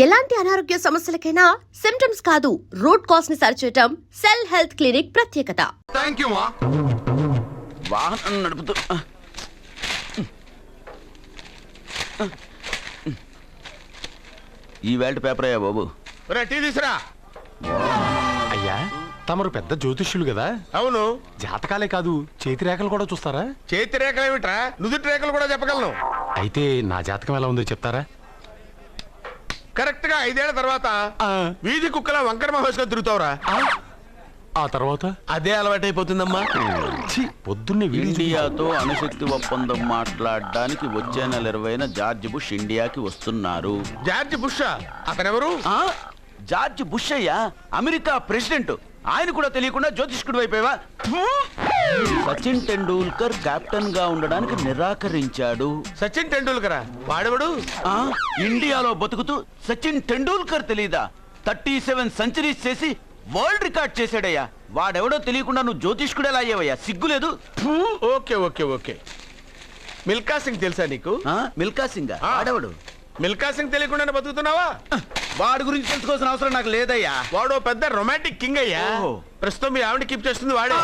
ఎలాంటి అనారోగ్య సమస్యలకైనా సింప్టమ్స్ కాదు రూట్ కాజ్ ని సరిచేయటం సెల్ హెల్త్ క్లినిక్ ప్రత్యేకత. థాంక్యూ మా. వాహనం నడుపుతూ ఈ వేల్ట్ పేపర్ అయ్యా బాబు. టీ తీసురా. అయ్యా తమరు పెద్ద జ్యోతిష్యులు కదా? అవును. జాతకాలే కాదు చేతి రేఖలు కూడా చూస్తారా? చేతి రేఖలు ఏమిట్రా, నుదుటి రేఖలు కూడా చెప్పగలను. అయితే నా జాతకం ఎలా ఉందో చెప్తారా? కరెక్ట్ గా 5 ఏళ్ల తర్వాత వీధి కుక్కల వంకర మహేష్గా తిరుగుతావురా. ఆ తర్వాత అదే అలవాటైపోతుందమ్మా. పొద్దున్నే ఇండియాతో అణుశక్తి ఒప్పందం మాట్లాడడానికి వచ్చే నెల 20న జార్జ్ బుష్ ఇండియాకి వస్తున్నారు. జార్జ్ బుషా? అతనెవరు? జార్జ్ బుష్ అయ్యా, అమెరికా ప్రెసిడెంట్. ఆయన కూడా తెలియకుండా జ్యోతిష్కుడు అయిపోయావా? సచిన్ టెండూల్కర్ కెప్టెన్ గా ఉండడానికి నిరాకరించాడు. సచిన్ టెండూల్కరా? వాడెవడు? ఇండియాలో బతుకుతూ సచిన్ టెండూల్కర్ తెలీదా? 37 సెంచరీస్ చేసి వరల్డ్ రికార్డ్ చేశాడయ్యా. వాడెవడో తెలియకుండా నువ్వు జ్యోతిష్కుడు ఎలా అయ్యావయ్యా? సిగ్గులేదు? Okay okay okay. Milkha Singh తెలుసా నీకు? మిల్కా సింగ్ వాడెవడు? మిల్కా సింగ్ తెలియకుండా బతుకుతున్నావా? వాడి గురించి తెలుసుకోవాల్సిన అవసరం నాకు లేదయ్యా. వాడు పెద్ద రొమాంటిక్ కింగ్ అయ్యా. ప్రస్తుతం మీ ఆవిడ కీప్ చేస్తుంది వాడే.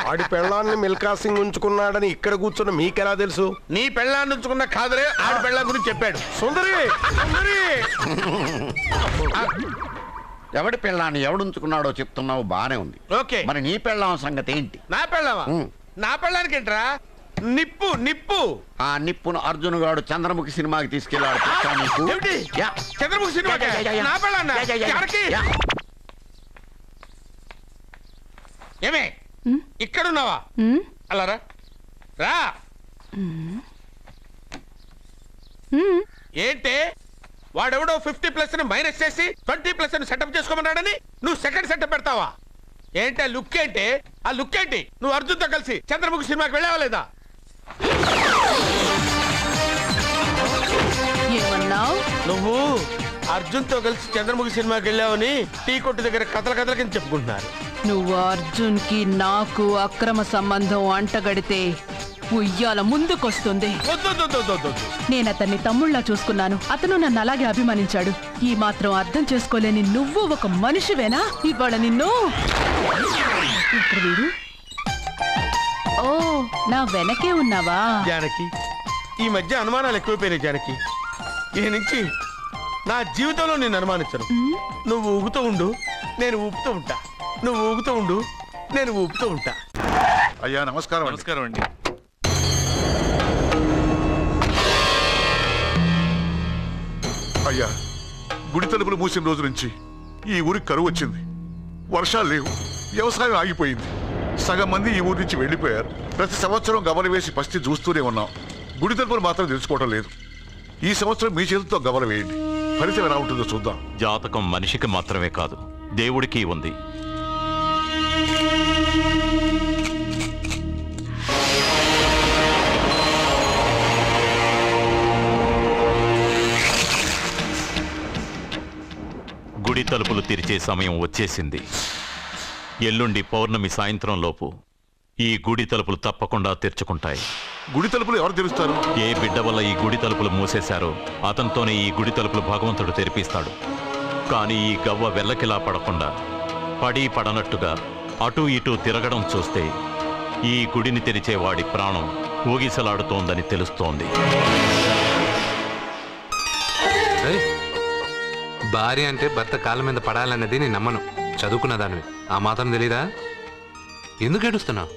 వాడి పెళ్ళాన్ని మిల్కా సింగ్ ఉంచుకున్నాడని ఇక్కడ కూర్చున్న మీకెలా తెలుసు? నీ పెళ్ళాన్ని ఉంచుకున్న కాదరే ఆడి పెళ్ళాం గురించి చెప్పాడు. సుందరి సుందరి. ఎవడి పెళ్ళాన్ని ఎవడుంచుకున్నాడో చెప్తున్నావు, బానే ఉంది. ఓకే, మరి నీ పెళ్ళాం సంగతి ఏంటి? నా పెళ్ళామా? నా పెళ్ళానికి ఏంట్రా? నిప్పు నిప్పు. ఆ నిప్పును అర్జున్ గాడు చంద్రముఖి సినిమాకి తీసుకెళ్ళాడు. చంద్రముఖి సినిమా నా పెళ్ళాన్నా? ఏమే ఇక్కడున్నావా? అలా రా రా. ఏంటే వాడెవడో 50+ మైనస్ చేసి 20+ సెటప్ చేసుకోమన్నాడని నువ్వు సెకండ్ సెటప్ పెడతావా? ఏంటి ఆ లుక్? ఏంటి ఆ లుక్? ఏంటి నువ్వు అర్జున్తో కలిసి చంద్రముఖి సినిమాకి వెళ్ళావా లేదా? నువ్వు అర్జున్తో కలిసి చంద్రముఖి సినిమాకి వెళ్ళావని టీ కొట్టు దగ్గర కథల కింద చెప్పుకుంటున్నారు. నువ్వు అర్జున్ కి నాకు అక్రమ సంబంధం అంటగడితే ఉయ్యాల ముందుకొస్తుంది. నేను అతన్ని తమ్ముళ్లా చూసుకున్నాను. అతను నన్ను అలాగే అభిమానించాడు. ఈ మాత్రం అర్థం చేసుకోలేని నువ్వు ఒక మనిషివేనా? ఇవాళ నిన్ను వీడు. ఓ, నా వెనకే ఉన్నావా? జానకి, ఈ మధ్య అనుమానాలు ఎక్కువైపోయినాయి జానకి. ఈ నుంచి నా జీవితంలో నేను అనుమానించను. నువ్వు ఊగుతూ ఉండు, నేను ఊపుతూ ఉంటా. నువ్వు ఊగుతూ ఉండు, నేను ఊపుతూ ఉంటా. అయ్యా నమస్కారం. నమస్కారం అండి. అయ్యా, గుడి తలుపులు మూసిన రోజు నుంచి ఈ ఊరికి కరువు వచ్చింది. వర్షాలు లేవు, వ్యవసాయం ఆగిపోయింది. సగం మంది ఈ ఊరి నుంచి వెళ్ళిపోయారు. ప్రతి సంవత్సరం గమల వేసి పరిస్థితి చూస్తూనే ఉన్నాం. గుడి తలుపులు మాత్రం తెలుసుకోవడం లేదు. ఈ సంవత్సరం మీ చేతులతో గమల వేయండి, ఫలితం ఎలా ఉంటుందో చూద్దాం. జాతకం మనిషికి మాత్రమే కాదు, దేవుడికి ఉంది. గుడి తలుపులు తెరిచే సమయం వచ్చేసింది. ఎల్లుండి పౌర్ణమి సాయంత్రం లోపు ఈ గుడి తలుపులు తప్పకుండా తెరుచుకుంటాయి. గుడి తలుపులు ఎవరు తెరుస్తారు? ఏ బిడ్డ వల్ల ఈ గుడి తలుపులు మూసేశారో అతనితోనే ఈ గుడి తలుపులు భగవంతుడు తెరిపిస్తాడు. కానీ ఈ గవ్వ వెల్లకిలా పడకుండా పడి పడనట్టుగా అటూ ఇటూ తిరగడం చూస్తే ఈ గుడిని తెరిచే వాడి ప్రాణం ఊగిసలాడుతోందని తెలుస్తోంది. భార్య అంటే భర్త కాళ్ళ మీద పడాలన్నది నేను నమ్మను. చదువుకున్న దానివి, ఆ మాత్రం తెలీదా? ఎందుకు ఏడుస్తున్నావు?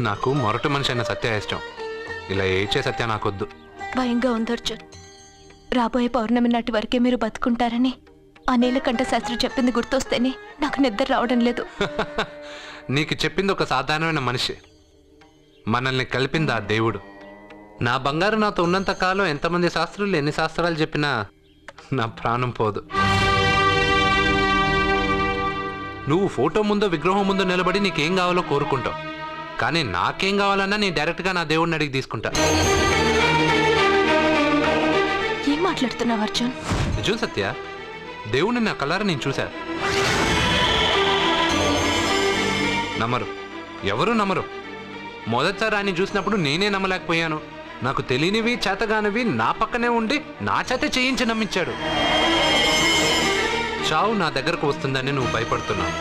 నాకు మొరటి మనిషి అయిన సత్య ఇష్టం. ఇలా ఏడ్చే సత్య నాకొద్దు. భయంగా ఉంది అర్జున్. రాబోయే పౌర్ణమి నాటి వరకే మీరు బతుకుంటారని ఆ నీలకంఠ శాస్త్రి చెప్పింది గుర్తొస్తేనే నాకు నిద్ర రావడం లేదు. నీకు చెప్పింది ఒక సాధారణమైన మనిషి, మనల్ని కలిపింది ఆ దేవుడు. నా బంగారు నాతో ఉన్నంత కాలం ఎంతమంది శాస్త్రులు ఎన్ని శాస్త్రాలు చెప్పినా నా ప్రాణం పోదు. నువ్వు ఫోటో ముందో విగ్రహం ముందో నిలబడి నీకేం కావాలో కోరుకుంటావు. కానీ నాకేం కావాలన్నా నేను డైరెక్ట్గా నా దేవుడిని అడిగి తీసుకుంటా. ఏం మాట్లాడుతున్నావు అర్జున్? నిజం సత్య, దేవుడిని నా కళ్ళారా నేను చూశా. నమ్మరు, ఎవరు నమ్మరు. మొదటిసారి ఆయన చూసినప్పుడు నేనే నమ్మలేకపోయాను. నాకు తెలియనివి చేతగానివి నా పక్కనే ఉండి నా చేత చేయించి నమ్మించాడు. చావు నా దగ్గరకు వస్తుందని నువ్వు భయపడుతున్నావు,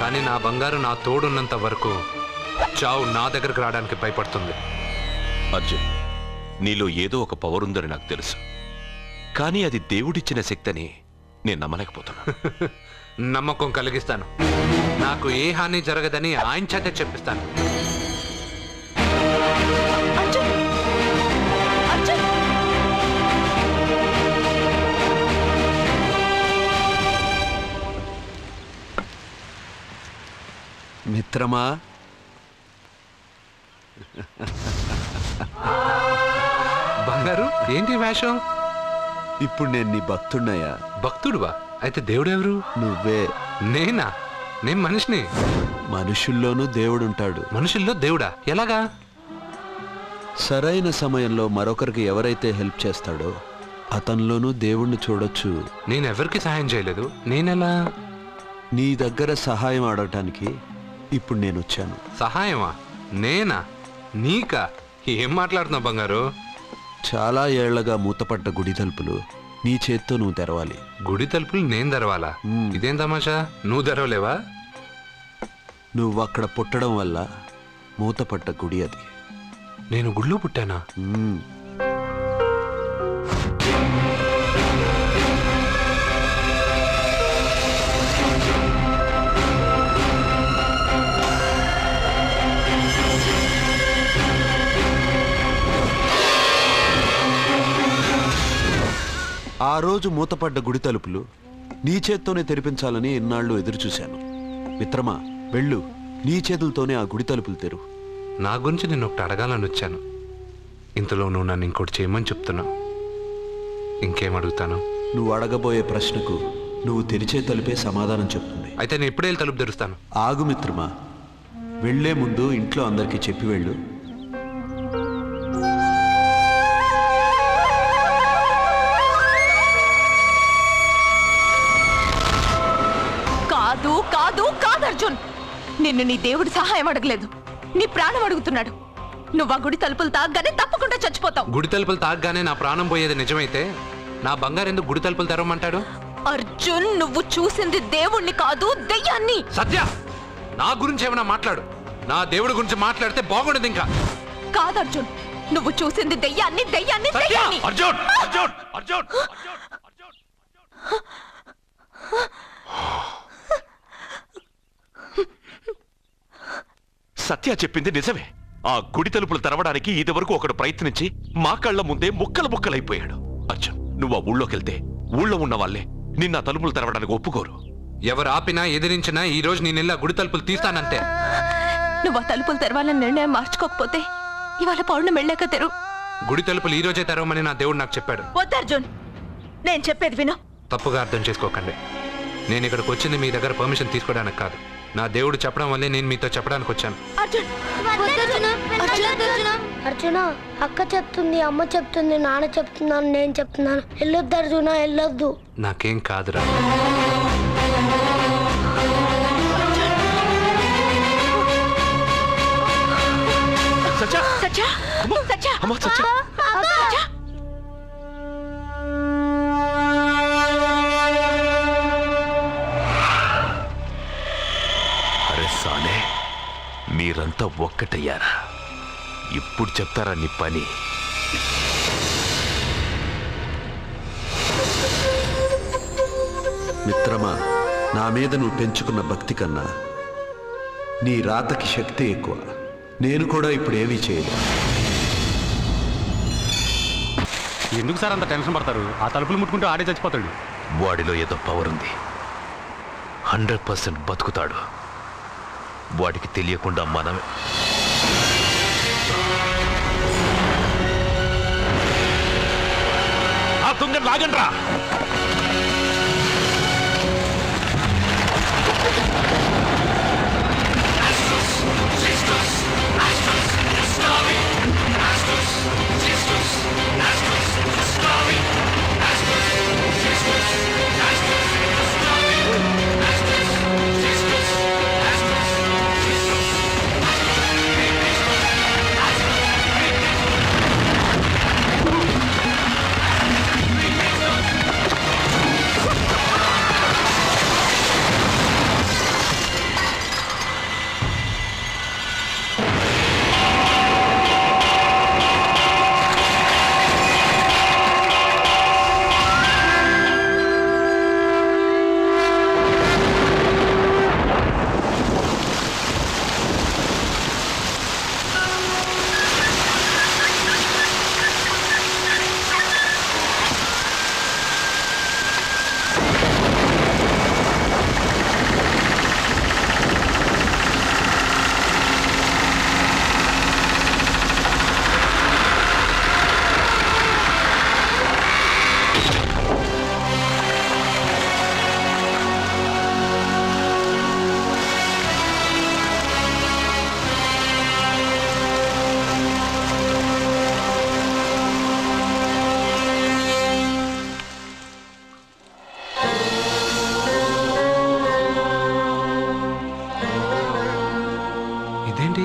కానీ నా బంగారు నా తోడున్నంత వరకు చావు నా దగ్గరకు రావడానికి భయపడుతుంది. అర్జున్, నీలో ఏదో ఒక పవర్ ఉందని నాకు తెలుసు, కానీ అది దేవుడిచ్చిన శక్తి అని నేను నమ్మలేకపోతున్నా. నమ్మకం కలిగిస్తాను. నాకు ఏ హాని జరగదని ఆయన చేత చెప్పిస్తాను. అర్జున్! అర్జున్! మిత్రమా, బంగారు ఏంటి వేషం? ఇప్పుడు నేను నీ భక్తుడినయ్యా. భక్తుడువా? అయితే దేవుడెవరు? నువ్వే. నేనా? నేను మనిషిని. మనుషుల్లోనూ దేవుడుంటాడు. మనుషుల్లో దేవుడా? ఎలాగా? సరైన సమయంలో మరొకరికి ఎవరైతే హెల్ప్ చేస్తాడో అతనిలోనూ దేవుణ్ణి చూడొచ్చు. నేనెవరికి సహాయం చేయలేదు, నేనెలా? నీ దగ్గర సహాయం అడగటానికి ఇప్పుడు నేను వచ్చాను. సహాయమా? నేనా? నీకా? ఏం మాట్లాడుతున్నావు బంగారు? చాలా ఏళ్లగా మూతపడ్డ గుడి తలుపులు నీ చేత్తో నువ్వు తెరవాలి. గుడి తలుపులు నేను తెరవాలా? ఇదేం తమాషా? నువ్వు తెరవలేవా? నువ్వు అక్కడ పుట్టడం వల్ల మూతపడ్డ గుడి అది. నేను గుళ్ళో పుట్టానా? ఆ రోజు మూతపడ్డ గుడి తలుపులు నీ చేత్తోనే తెరిపించాలని ఎన్నాళ్ళు ఎదురుచూశాను. మిత్రమా, వెళ్ళు, నీ చేతులతోనే ఆ గుడి తలుపులు తెరు. నా గురించి నేను ఒకటి అడగాలని వచ్చాను. ఇంతలో నువ్వు నన్ను ఇంకోటి చేయమని చెప్తున్నావు. ఇంకేం అడుగుతాను? నువ్వు అడగబోయే ప్రశ్నకు నువ్వు తెరిచే తలుపే సమాధానం చెప్తుంది. అయితే నేను ఇప్పుడే తలుపు తెరుస్తాను. ఆగు మిత్రమా, వెళ్లే ముందు ఇంట్లో అందరికీ చెప్పి వెళ్ళు. కాదు కాదు కాదు అర్జున్, నిన్ను నీ దేవుడు సహాయం అడగలేదు, నీ ప్రాణం అడుగుతున్నాడు. నువ్వు ఆ గుడి తలుపులు తాగ్గానే తప్పకుండా చచ్చిపోతావు. గుడి తలుపులు తాగ్గానే నా ప్రాణం పోయేది నిజమైతే నా బంగారు ఎందుకు గుడి తలుపులు తెరవమంటాడు? అర్జున్, నువ్వు చూసింది దేవుణ్ణి కాదు, దెయ్యాన్ని. సత్య, నా గురించి ఏమైనా మాట్లాడు. నా దేవుడి గురించి మాట్లాడితే బాగుండదు. ఇంకా కాదు అర్జున్, నువ్వు చూసింది దెయ్యాన్ని, దెయ్యాన్ని, దెయ్యాన్ని. అర్జున్! అర్జున్! అర్జున్! సత్య చెప్పింది నిజమే. ఆ గుడి తలుపులు తెరవడానికి ఇదివరకు ఒకడు ప్రయత్నించి మా కళ్ళ ముందే ముక్కలు ముక్కలైపోయాడు. అర్జున్, నువ్వు ఆ ఊళ్ళోకెళ్తే ఊళ్ళో ఉన్న వాళ్ళే నిన్న తలుపులు తెరవడానికి ఒప్పుకోరు. ఎవరు ఆపినా ఎదిరించినా ఈ రోజు నేను గుడి తలుపులు తీస్తానంతే. నువ్వు ఆ తలుపులు తెరవాలని నిర్ణయం మార్చుకోకపోతే ఇవాళ పౌర్ణమి వెళ్ళాక తెరు. గుడి తలుపులు ఈ రోజే తెరవమని నా దేవుడు నాకు చెప్పాడు. వద్దు అర్జున్, నేను చెప్పేది విను. తప్పుగా అర్థం చేసుకోకండి. నేను ఇక్కడికి వచ్చింది మీ దగ్గర పర్మిషన్ తీసుకోవడానికి కాదు. నా దేవుడు చెప్పడం వల్లే నేను మీతో చెప్పడానికి వచ్చాను. అర్జున్, అర్జున, అక్క చెప్తుంది, అమ్మ చెప్తుంది, నాన్న చెప్తున్నాను, నేను చెప్తున్నాను. వెళ్ళొద్దు అర్జున, వెళ్ళొద్దు. నాకేం కాదురా. సత్య, సత్య, సత్య, సత్య. అరే సాలే, మీరంతా ఒక్కటయ్యారా? ఇప్పుడు చెప్తారా నీ పని? మిత్రమా, నా మీద నువ్వు పెంచుకున్న భక్తి కన్నా నీ రాతకి శక్తి ఎక్కువ. నేను కూడా ఇప్పుడు ఏమీ చేయలేదు. ఎందుకు సార్ అంత టెన్షన్ పడతారు? ఆ తలుపులు ముట్టుకుంటూ ఆడే చచ్చిపోతాడు. వాడిలో ఏదో పవర్ ఉంది. 100% బతుకుతాడు. వాడికి తెలియకుండా మనమే. ఆ తుంగ లాగండ్రా. Astus,